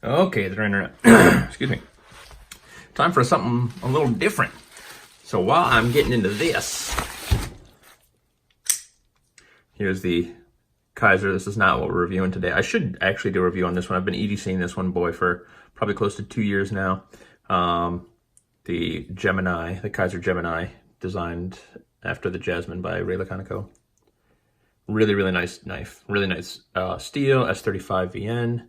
Okay, the internet. Excuse me. Time for something a little different. So while I'm getting into this, here's the Kaiser. This is not what we're reviewing today. I should actually do a review on this one. I've been EDCing this one, boy, for probably close to 2 years now. The Gemini, the Kaiser Gemini, designed after the Jasmine by Ray Laconico. Really, really nice knife. Really nice steel, S35 VN.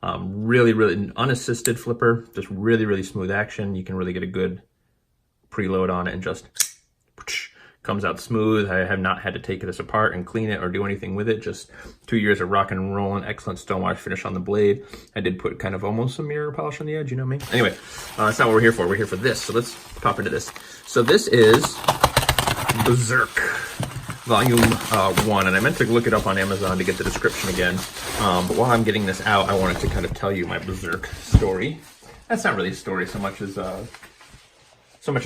Really unassisted flipper. Just really, really smooth action. You can really get a good preload on it and just comes out smooth. I have not had to take this apart and clean it or do anything with it. Just 2 years of rocking and rolling. Excellent stonewash finish on the blade. I did put kind of almost some mirror polish on the edge, you know me? Anyway, that's not what we're here for. We're here for this. So let's pop into this. So this is Berserk Volume 1, and I meant to look it up on Amazon to get the description again. But while I'm getting this out, I wanted to kind of tell you my Berserk story. That's not really a story so much as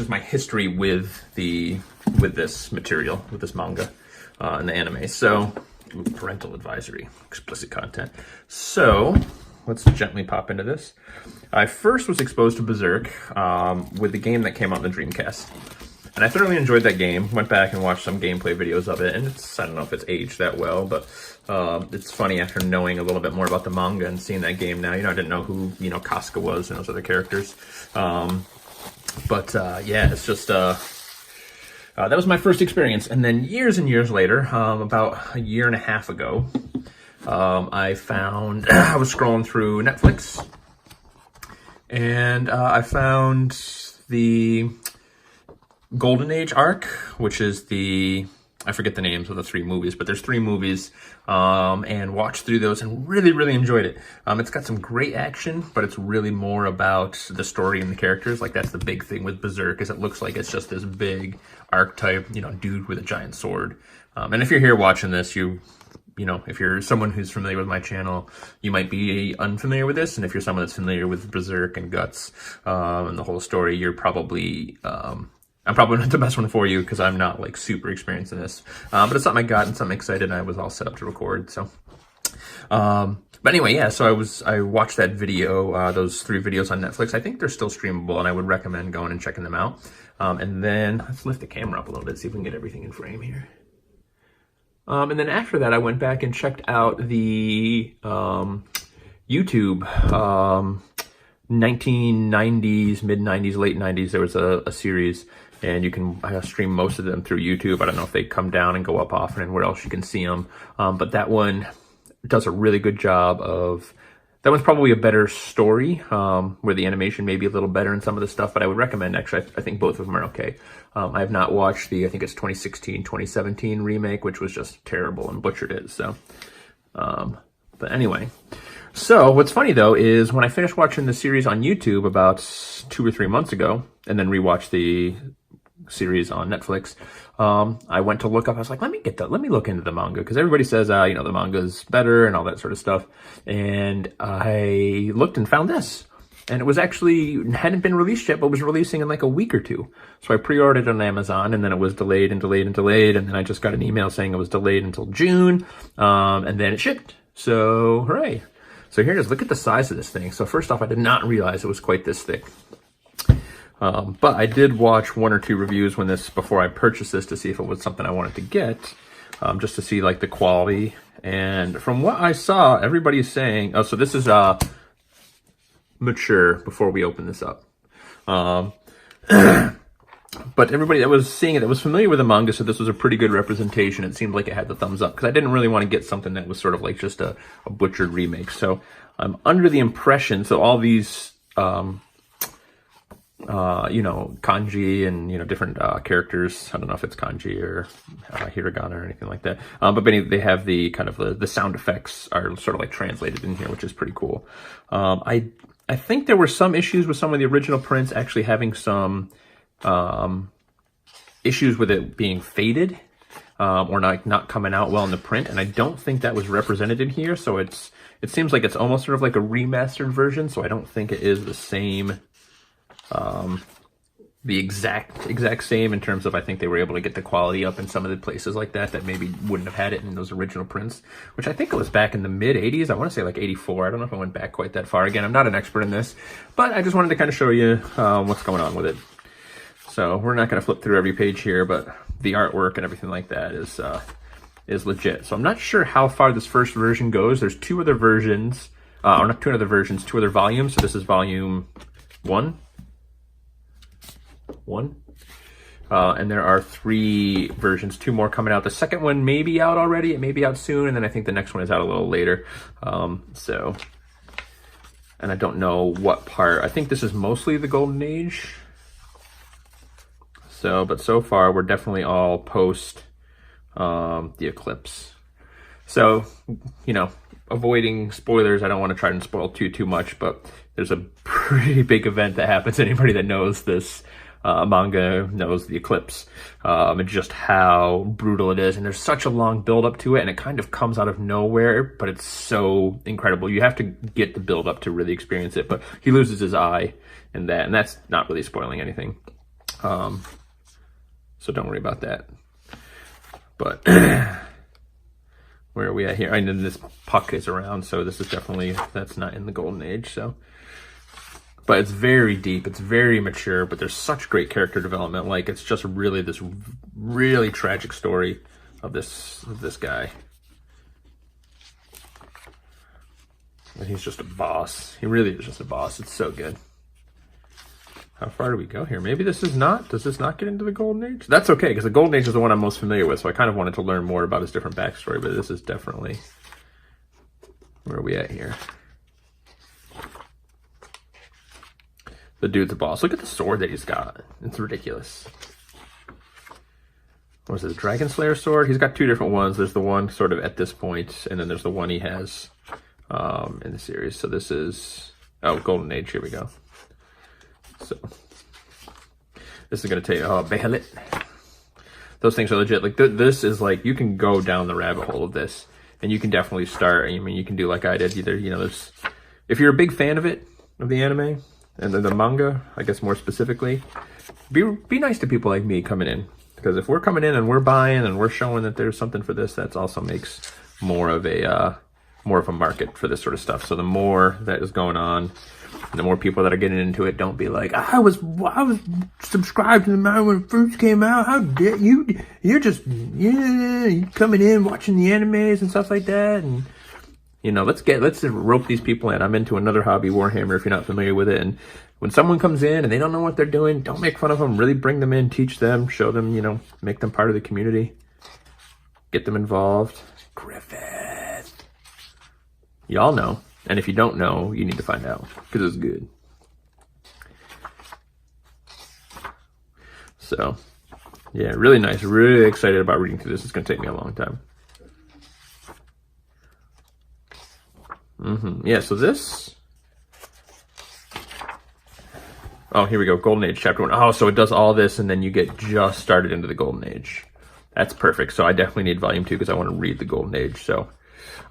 my history with this material, with this manga and the anime. So, parental advisory, explicit content. So, let's gently pop into this. I first was exposed to Berserk with the game that came out on the Dreamcast. And I thoroughly enjoyed that game. Went back and watched some gameplay videos of it, and I don't know if it's aged that well, but it's funny after knowing a little bit more about the manga and seeing that game now. I didn't know who, Casca was and those other characters. Yeah, it's just, that was my first experience. And then years and years later, about a year and a half ago, I found, I was scrolling through Netflix, and I found the Golden Age arc, which is I forget the names of the 3 movies, but there's 3 movies, and watched through those and really, really enjoyed it. It's got some great action, but it's really more about the story and the characters. Like, that's the big thing with Berserk, is it looks like it's just this big archetype, dude with a giant sword. And if you're here watching this, if you're someone who's familiar with my channel, you might be unfamiliar with this. And if you're someone that's familiar with Berserk and Guts, and the whole story, you're probably, I'm probably not the best one for you because I'm not like super experienced in this, but it's something I got and something excited, and I was all set up to record. So, but anyway, yeah. So I watched that video, those 3 videos on Netflix. I think they're still streamable, and I would recommend going and checking them out. And then let's lift the camera up a little bit, see if we can get everything in frame here. And then after that, I went back and checked out the YouTube 1990s, mid 90s, late 90s. There was a series. And you can stream most of them through YouTube. I don't know if they come down and go up often and where else you can see them. But that one does a really good job of... That one's probably a better story, where the animation may be a little better in some of the stuff. But I would recommend, actually, I think both of them are okay. I have not watched I think it's 2016, 2017 remake, which was just terrible and butchered it. So, but anyway... So, what's funny, though, is when I finished watching the series on YouTube about 2 or 3 months ago, and then rewatched the series on Netflix, I went to look up, I was like, let me look into the manga, because everybody says, the manga's better and all that sort of stuff, and I looked and found this, and it was actually, hadn't been released yet, but was releasing in like a week or 2, so I pre-ordered it on Amazon, and then it was delayed and delayed and delayed, and then I just got an email saying it was delayed until June, and then it shipped, so hooray. So here it is. Look at the size of this thing. So first off, I did not realize it was quite this thick. But I did watch 1 or 2 reviews before I purchased this to see if it was something I wanted to get, just to see like the quality. And from what I saw, everybody's saying, oh, so this is mature before we open this up. But everybody that was seeing it, that was familiar with the manga, so this was a pretty good representation. It seemed like it had the thumbs up, because I didn't really want to get something that was sort of like just a butchered remake. So I'm under the impression, so all these, kanji and, different characters, I don't know if it's kanji or hiragana or anything like that. But they have the kind of the sound effects are sort of like translated in here, which is pretty cool. I think there were some issues with some of the original prints actually having some... issues with it being faded, or not coming out well in the print, and I don't think that was represented in here, so it seems like it's almost sort of like a remastered version, so I don't think it is the same the exact same in terms of, I think they were able to get the quality up in some of the places like that maybe wouldn't have had it in those original prints, which I think it was back in the mid 80s. I want to say like 84. I don't know if I went back quite that far. Again, I'm not an expert in this, but I just wanted to kind of show you what's going on with it. So we're not going to flip through every page here, but the artwork and everything like that is legit. So I'm not sure how far this first version goes. There's two other versions, or not two other versions, two other volumes. So this is volume one. And there are 3 versions, 2 more coming out. The second one may be out already, it may be out soon, and then I think the next one is out a little later. And I don't know what part. I think this is mostly the Golden Age. So, but so far we're definitely all post the eclipse. So, you know, avoiding spoilers, I don't want to try and spoil too much, but there's a pretty big event that happens. Anybody that knows this manga knows the eclipse, and just how brutal it is, and there's such a long build up to it, and it kind of comes out of nowhere, but it's so incredible. You have to get the build up to really experience it. But he loses his eye in that, and that's not really spoiling anything, so don't worry about that. But where are we at here? I know this puck is around, so this is definitely, that's not in the Golden Age. So, but it's very deep, it's very mature, but there's such great character development. Like, it's just really this really tragic story of this guy. And he's just a boss. He really is just a boss. It's so good. How far do we go here? Maybe this is not, does this not get into the Golden Age? That's okay, because the Golden Age is the one I'm most familiar with, so I kind of wanted to learn more about his different backstory, but this is definitely, where are we at here? The dude's a boss. Look at the sword that he's got. It's ridiculous. What was it, a Dragon Slayer sword? He's got 2 different ones. There's the one sort of at this point, and then there's the one he has in the series. So this is, oh, Golden Age, here we go. So this is going to take, oh, Behelit. Those things are legit. Like, this is like, you can go down the rabbit hole of this, and you can definitely start. I mean, you can do like I did. Either, you know, there's, if you're a big fan of it, of the anime, and then the manga, I guess more specifically, be nice to people like me coming in. Because if we're coming in and we're buying and we're showing that there's something for this, that also makes more of a market for this sort of stuff. So the more that is going on, and the more people that are getting into it, don't be like, I was subscribed to the manga when it first came out. How dare you? You're just you coming in watching the animes and stuff like that. And you know, let's rope these people in. I'm into another hobby, Warhammer, if you're not familiar with it. And when someone comes in and they don't know what they're doing, don't make fun of them. Really bring them in, teach them, show them, you know, make them part of the community. Get them involved. Griffith. Y'all know. And if you don't know, you need to find out, because it's good. So, yeah, really nice. Really excited about reading through this. It's going to take me a long time. Yeah, so this... Oh, here we go. Golden Age, Chapter 1. Oh, so it does all this, and then you get just started into the Golden Age. That's perfect. So I definitely need Volume 2, because I want to read the Golden Age. So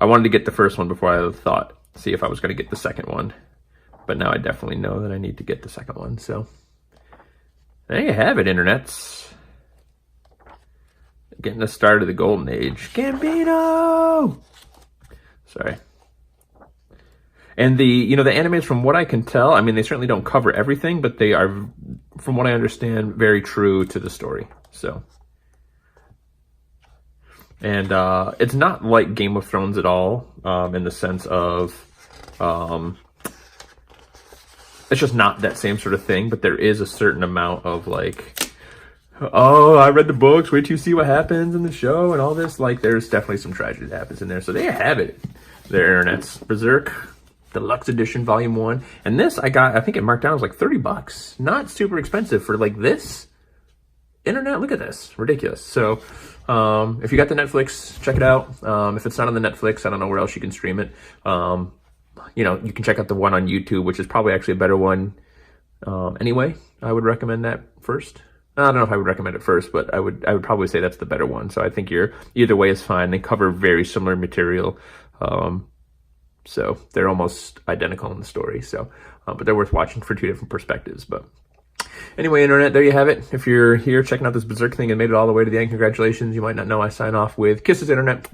I wanted to get the first one before I thought, see if I was going to get the second one. But now I definitely know that I need to get the second one. So there you have it, internets. Getting the start of the Golden Age. Gambino! Sorry. And the, you know, the animes, from what I can tell, I mean, they certainly don't cover everything, but they are, from what I understand, very true to the story. So, and it's not like Game of Thrones at all, in the sense of, it's just not that same sort of thing, but there is a certain amount of like, oh, I read the books, wait till you see what happens in the show and all this. Like, there's definitely some tragedy that happens in there. So there you have it, there, internets. Berserk Deluxe Edition Volume 1. And this I got, I think it marked down, it was like $30. Not super expensive for like this. Internet, look at this. Ridiculous. So if you got the Netflix, check it out. If it's not on the Netflix, I don't know where else you can stream it. You know, you can check out the one on YouTube, which is probably actually a better one. Anyway, I would recommend that first. I don't know if I would recommend it first, but I would probably say that's the better one. So I think either way is fine. They cover very similar material. So they're almost identical in the story. So, but they're worth watching for 2 different perspectives. But Anyway, Internet, there you have it. If you're here checking out this Berserk thing and made it all the way to the end, congratulations. You might not know I sign off with kisses, Internet.